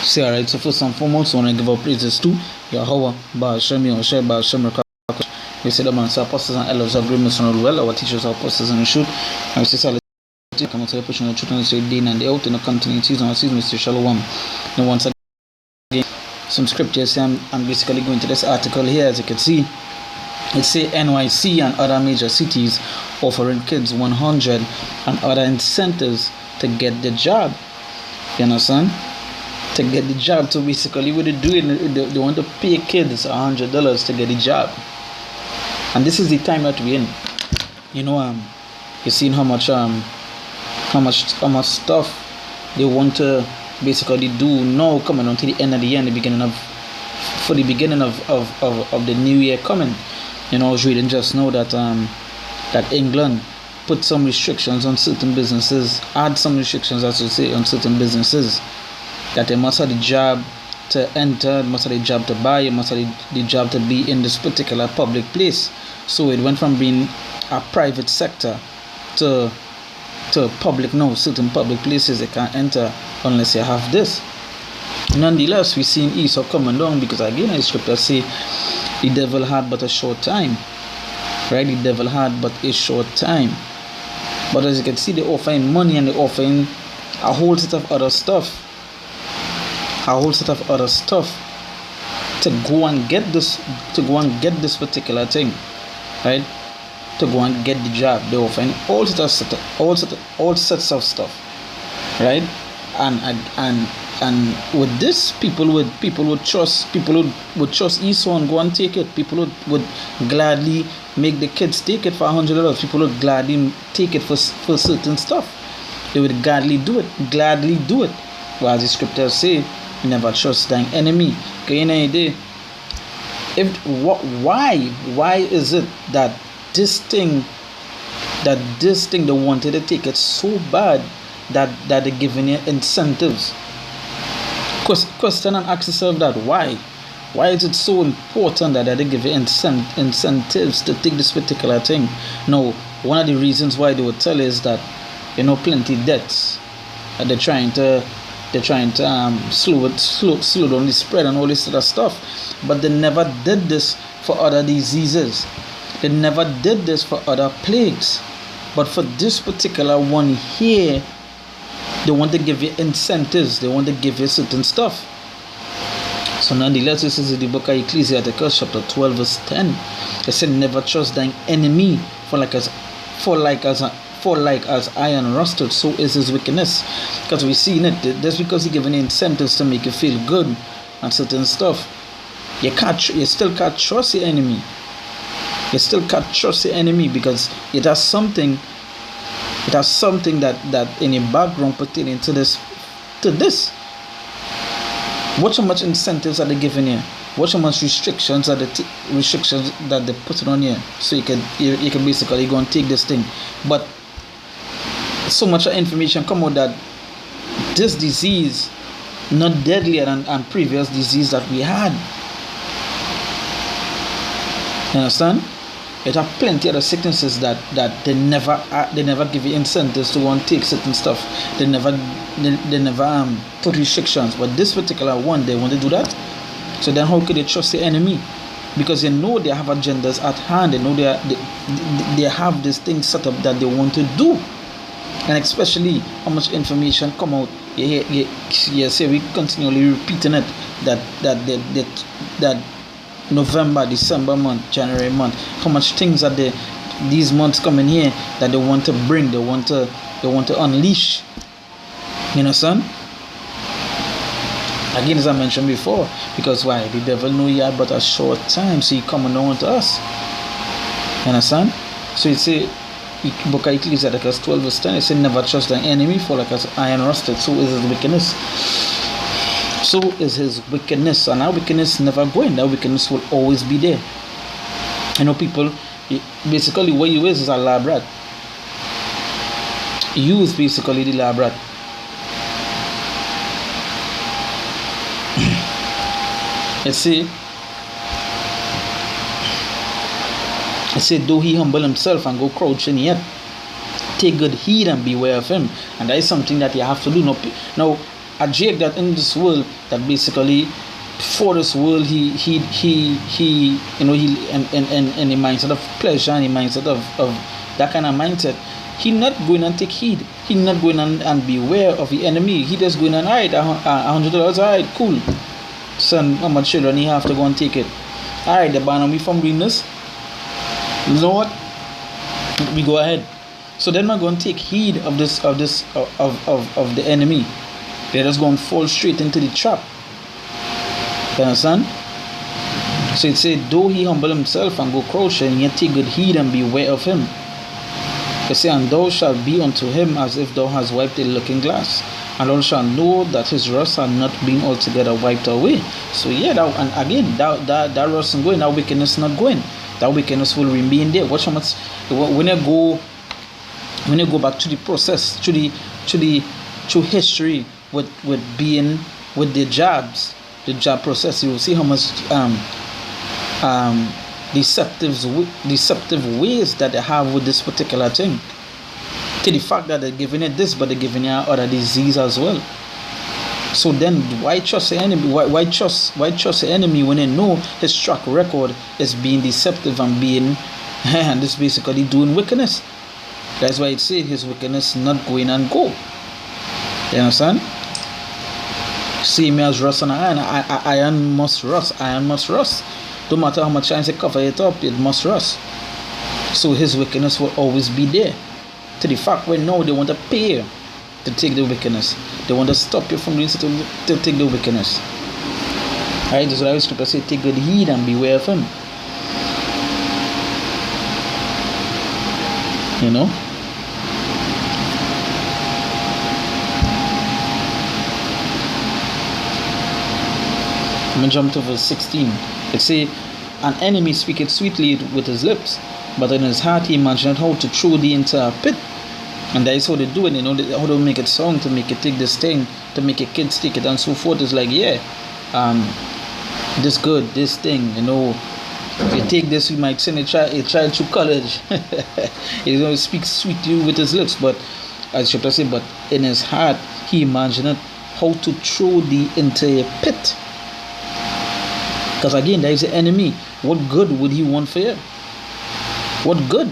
Say alright, so first and foremost, I want to give our praises to Yahweh, Ba'ashem, Yahushua, Ba'ashem, Rakash. We say the man, say apostles and elders of agreements on well, our teachers are apostles and the truth. And we say, Salah, come to the pushing the truth and say, day and day out in the continuing season, and season, Mr. Shalom. And once again, some scriptures, I'm basically going to this article here, as you can see. It say NYC and other major cities offering kids 100 and other incentives to get the job. You understand? To get the job. So basically what they're doing, they want to pay kids $100 to get the job. And this is the time that we're in. You know, you're seeing how much stuff they want to basically do now coming on to the end of the year and the beginning of the new year coming. You know, I was reading just now that that England put some restrictions on certain businesses, add some restrictions, as you say, on certain businesses, that they must have the job to enter, must have the job to buy, must have the job to be in this particular public place. So it went from being a private sector to public now. Certain public places they can't enter unless you have this. Nonetheless, we seen Esau coming down because again, the scripture say the devil had but a short time. Right? The devil had but a short time. But as you can see, they're offering money and they're offering a whole set of other stuff. To go and get this particular thing. Right? To go and get the job. They're offering all sets of stuff. Right? And with this, people would trust Esau and go and take it. People would gladly make the kids take it for $100. People would gladly take it for certain stuff. They would gladly do it. Well, as the scriptures say, never trust thine enemy. Okay, why is it that this thing they wanted to take it so bad that they're giving you incentives? Question and ask yourself that why is it so important that they give you incentives to take this particular thing? No, one of the reasons why they would tell is that plenty debts, they're trying to slow down the spread and all this other stuff. But they never did this for other diseases. They never did this for other plagues. But for this particular one here, they want to give you incentives. They want to give you certain stuff. So nonetheless, this is the book of Ecclesiastes, chapter 12, verse 10. It said, "Never trust thine enemy, for like as iron rusted, so is his wickedness." Because we see in it, just because he's giving you incentives to make you feel good and certain stuff, you still can't trust your enemy. You still can't trust your enemy because it has something that in your background pertaining to this. Watch how much incentives are they giving you. Watch how much restrictions that they put on you, so you can basically go and take this thing. But so much information come out that this disease not deadlier than previous disease that we had. You understand? It have plenty other sicknesses that they never give you incentives to go and take certain stuff. They never put restrictions. But this particular one, they want to do that. So then how could they trust the enemy? Because they know they have agendas at hand. They know they have this thing set up that they want to do. And especially how much information come out. See, we continually repeating it that November, December month, January month, how much things are there these months coming here that they want to bring, they want to unleash. You understand? Again, as I mentioned before, because why? The devil know he had but a short time, so he coming down to us. You understand? So it say, book of Ecclesiastes 12 verse 10, it say, "Never trust thine enemy, for like as iron rusted, so is his wickedness." So is his wickedness, and our wickedness never going. That wickedness will always be there. People, basically what you is a lab rat. You is basically the lab rat. It say, "Though he humble himself and go crouching, yet take good heed and beware of him." And that is something that you have to do. Now a Jake that in this world that basically for this world he you know he and the mindset of pleasure and the mindset of that kind of mindset. He not going and take heed. He not going and be aware of the enemy. He just going and hide $100. Alright, cool. Son, how much children he have to go and take it. Alright, the ban me from doing this. You know what? We go ahead. So then we're going to take heed of the enemy. They're just going to fall straight into the trap. You understand? So it said, though he humble himself and go crouching, yet take good heed and beware of him. It say, and thou shalt be unto him as if thou hast wiped a looking glass, and thou shalt know that his rust had not been altogether wiped away. So yeah, and again, that rust is going, that wickedness not going. That wickedness will remain there. Watch how much when you go back to the process, to history with being with the job process, you will see how much deceptive ways that they have with this particular thing. To the fact that they're giving it this, but they're giving it other disease as well. So then, why trust the enemy? Why trust the enemy when they know his track record is being deceptive and being and this basically doing wickedness? That's why it says his wickedness not going and go. You understand? See me as rust and iron. Iron must rust. Iron must rust. No matter how much times they cover it up, it must rust. So his wickedness will always be there. To the fact where now they want to pay you to take the wickedness. They want to stop you from doing something to take the wickedness. Alright, that's why the scripture says, take good heed and beware of him. You know? I'm going to jump to verse 16. It says, an enemy speaketh sweetly with his lips, but in his heart he imagineth how to throw thee into a pit. And that is how they do it, you know, how they make it song to make it take this thing, to make your kids take it and so forth. It's like, yeah, this good, this thing, you know, if you take this, you might send a child to college. You know, he speaks sweetly with his lips, but as Scripture say, but in his heart he imagineth how to throw thee into a pit. Because again, there is the enemy. What good would he want for you? What good?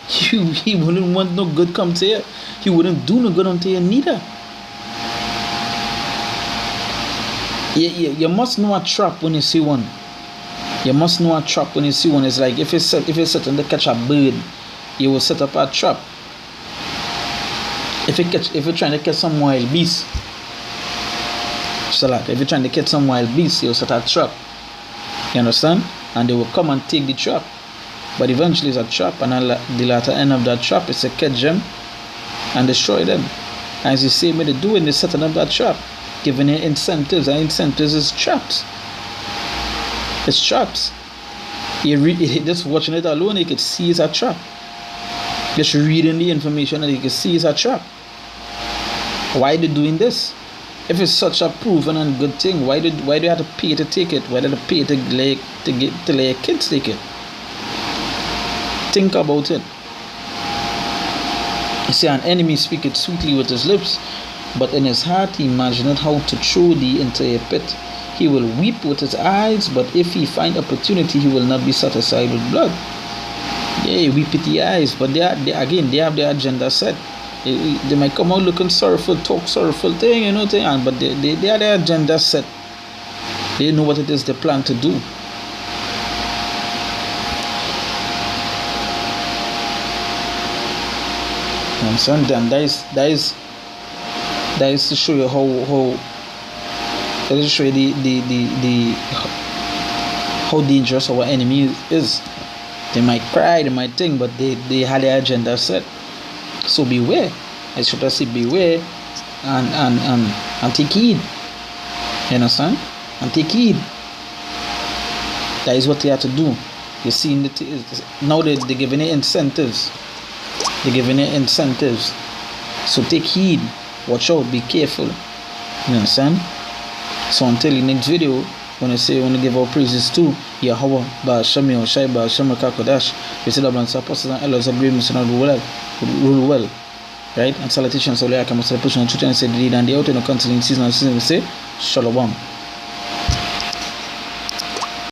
He wouldn't want no good come to you. He wouldn't do no good unto you neither. You must know a trap when you see one. You must know a trap when you see one. It's like if you're setting to catch a bird, you will set up a trap. If you're trying to catch some wild beast, so like if you're trying to catch some wild beast, you'll set a trap. You understand? And they will come and take the trap. But eventually it's a trap, and the latter end of that trap is to catch them and destroy them. And it's the same way they do it, they're setting up that trap, giving it incentives, and incentives is traps. It's traps. Just watching it alone, you can see it's a trap. Just reading the information, and you can see it's a trap. Why are they doing this? If it's such a proven and good thing, why do you have to pay to take it? Why do you have to pay to let your kids take it? Think about it. You see, an enemy speaketh sweetly with his lips, but in his heart he imagineth how to throw thee into a pit. He will weep with his eyes, but if he find opportunity, he will not be satisfied with blood. Yeah, weep with the eyes, but they have their agenda set. They might come out looking sorrowful, talk sorrowful thing, you know, but they have their agenda set. They know what it is they plan to do. And then that is to show you how dangerous our enemy is. They might cry, they might think, but they had their agenda set. So beware. I should say beware and take heed. You understand? And take heed. That is what they have to do. You see, now they're giving it incentives. They're giving it incentives. So take heed. Watch out. Be careful. You understand? So until the next video, when I give our praises to Yahweh, Ba'ashami, Oshai, Ba'ashami, Kakodash, we say the Blessed Apostles and Elders of Great Mission rule well. right? And salutations, all I can salutations to and say the and the out in the country in season we say Shalom.